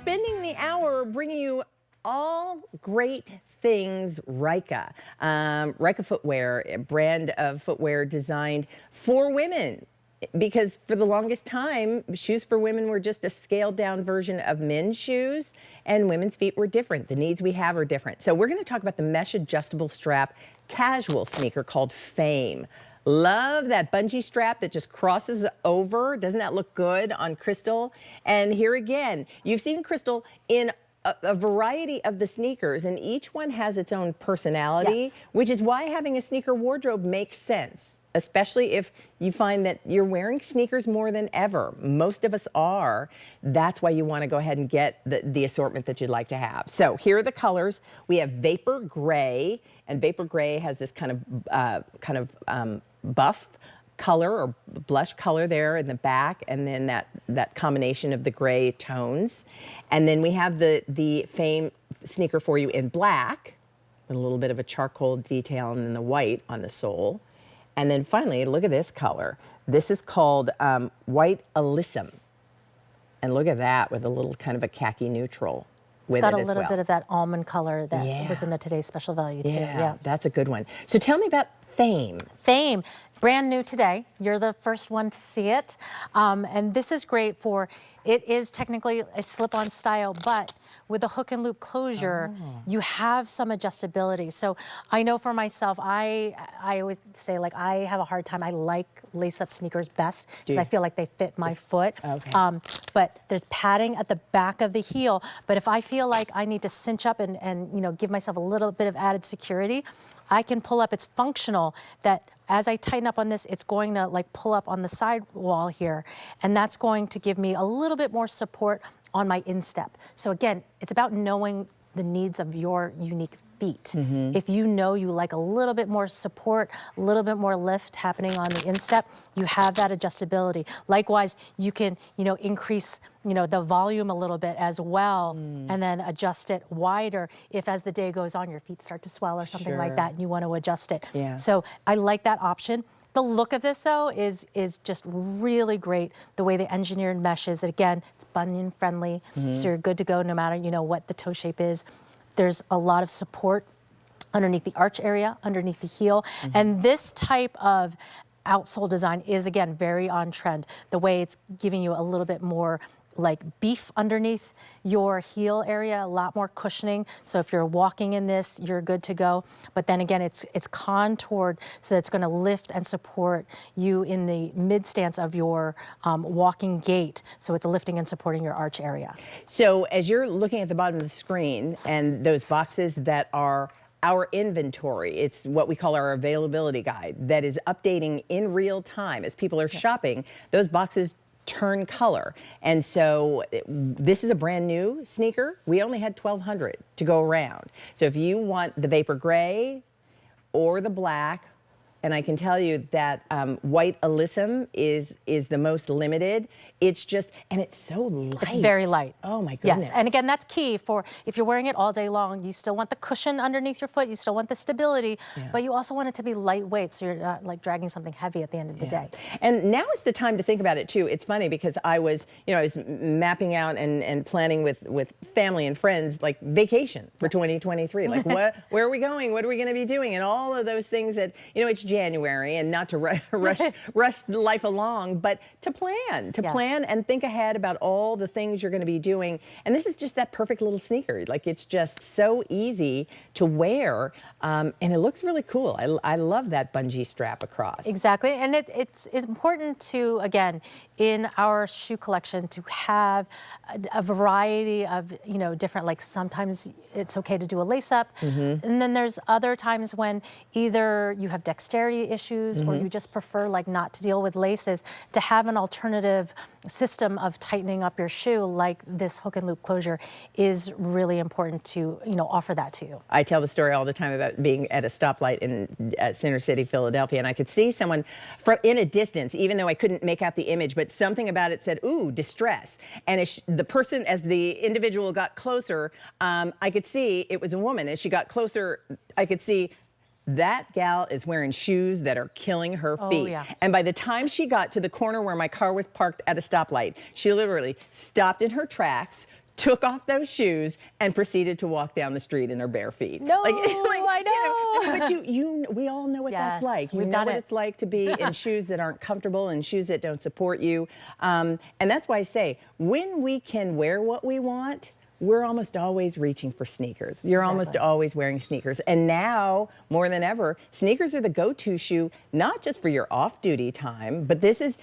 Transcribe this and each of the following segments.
spending the hour bringing you all great things Ryka. Ryka Footwear, a brand of footwear designed for women. Because for the longest time, shoes for women were just a scaled down version of men's shoes, and women's feet were different. The needs we have are different. So we're going to talk about the mesh adjustable strap casual sneaker called Fame. Love that bungee strap that just crosses over. Doesn't that look good on Crystal? And here again, you've seen Crystal in a variety of the sneakers, and each one has its own personality, yes, which is why having a sneaker wardrobe makes sense, especially if you find that you're wearing sneakers more than ever. Most of us are. That's why you want to go ahead and get the assortment that you'd like to have. So here are the colors. We have Vapor Gray, and Vapor Gray has this kind of buff color or blush color there in the back, and then that combination of the gray tones. And then we have the Fame sneaker for you in black with a little bit of a charcoal detail and then the white on the sole. And then finally, look at this color. This is called White Alyssum. And look at that with a little kind of a khaki neutral with it as well. It's got a little bit of that almond color that was in the Today's Special Value too. Yeah, that's a good one. So tell me about Fame. Fame, brand new today. You're the first one to see it. And this is great for, it is technically a slip-on style, but with the hook and loop closure, you have some adjustability. So I know for myself, I always say, like, I have a hard time. I like lace-up sneakers best because I feel like they fit my foot. Okay. But there's padding at the back of the heel. But if I feel like I need to cinch up and you know, give myself a little bit of added security, I can pull up. It's functional that as I tighten up on this, it's going to like pull up on the side wall here. And that's going to give me a little bit more support on my instep. So again, it's about knowing the needs of your unique feet. If you know you like a little bit more support, a little bit more lift happening on the instep, you have that adjustability. Likewise, you can, you know, increase, you know, the volume a little bit as well, and then adjust it wider if as the day goes on your feet start to swell or something like that and you want to adjust it. So I like that option. The look of this, though, is just really great. The way they engineered mesh is, again, it's bunion friendly, so you're good to go no matter, you know, what the toe shape is. There's a lot of support underneath the arch area, underneath the heel, and this type of outsole design is, again, very on trend. The way it's giving you a little bit more like beef underneath your heel area, a lot more cushioning. So if you're walking in this, you're good to go. But then again, it's contoured so that it's going to lift and support you in the mid stance of your walking gait. So it's lifting and supporting your arch area. So as you're looking at the bottom of the screen and those boxes that are our inventory, it's what we call our availability guide that is updating in real time as people are shopping. Those boxes turn color. And so this is a brand new sneaker. We only had 1,200 to go around. So if you want the Vapor Gray or the black, and I can tell you that White Alyssum is the most limited. It's just, and it's so light. It's very light. Oh my goodness. Yes, and again, that's key for if you're wearing it all day long, you still want the cushion underneath your foot, you still want the stability, but you also want it to be lightweight so you're not like dragging something heavy at the end of the day. And now is the time to think about it too. It's funny because I was mapping out and planning with family and friends like vacation for 2023. Like where are we going? What are we going to be doing? And all of those things that, you know, it's January, and not to rush life along, but to plan and think ahead about all the things you're going to be doing. And this is just that perfect little sneaker. Like, it's just so easy to wear, and it looks really cool. I love that bungee strap across. Exactly, and it's important to, again, in our shoe collection to have a variety of, you know, different, like sometimes it's okay to do a lace up, and then there's other times when either you have dexterity issues or you just prefer like not to deal with laces, to have an alternative system of tightening up your shoe like this hook and loop closure is really important to, you know, offer that to you. I tell the story all the time about being at a stoplight in Center City, Philadelphia, and I could see someone from in a distance, even though I couldn't make out the image, but something about it said, ooh, distress. And as the person, as the individual got closer, I could see it was a woman. As she got closer, I could see that gal is wearing shoes that are killing her feet. And by the time she got to the corner where my car was parked at a stoplight, she literally stopped in her tracks, took off those shoes and proceeded to walk down the street in her bare feet. No, I know. But we all know what that's like. You we've know done what it. it's like to be in shoes that aren't comfortable and shoes that don't support you. And that's why I say, when we can wear what we want, we're almost always reaching for sneakers. You're almost always wearing sneakers. And now, more than ever, sneakers are the go-to shoe, not just for your off-duty time, but this is,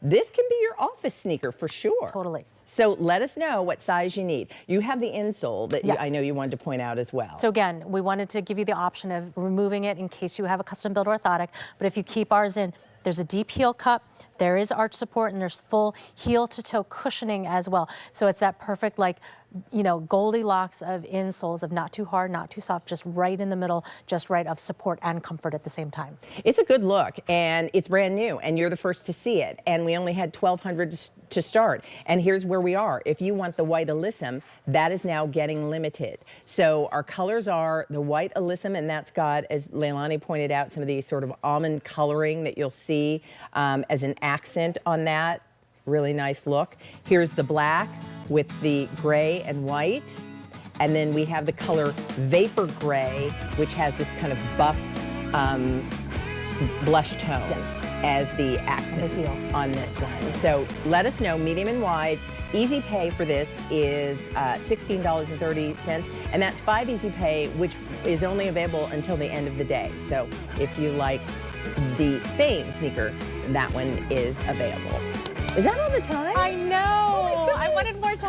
this can be your office sneaker for sure. Totally. So let us know what size you need. You have the insole that Yes. I know you wanted to point out as well. So again, we wanted to give you the option of removing it in case you have a custom-built orthotic, but if you keep ours in, there's a deep heel cup, there is arch support, and there's full heel-to-toe cushioning as well. So it's that perfect, Goldilocks of insoles of not too hard, not too soft, just right in the middle, just right of support and comfort at the same time. It's a good look, and it's brand new, and you're the first to see it. And we only had 1,200 to start. And here's where we are. If you want the white alyssum, that is now getting limited. So our colors are the white alyssum, and that's got, as Leilani pointed out, some of the sort of almond coloring that you'll see as an accent on that. Really nice look. Here's the black with the gray and white. And then we have the color Vapor Gray, which has this kind of buff blush tone as the accent on this one. So let us know, medium and wides. Easy pay for this is $16.30, and that's 5 easy pay, which is only available until the end of the day. So if you like the Fame sneaker, that one is available. Is that all the time? I know. Oh my I wanted more time.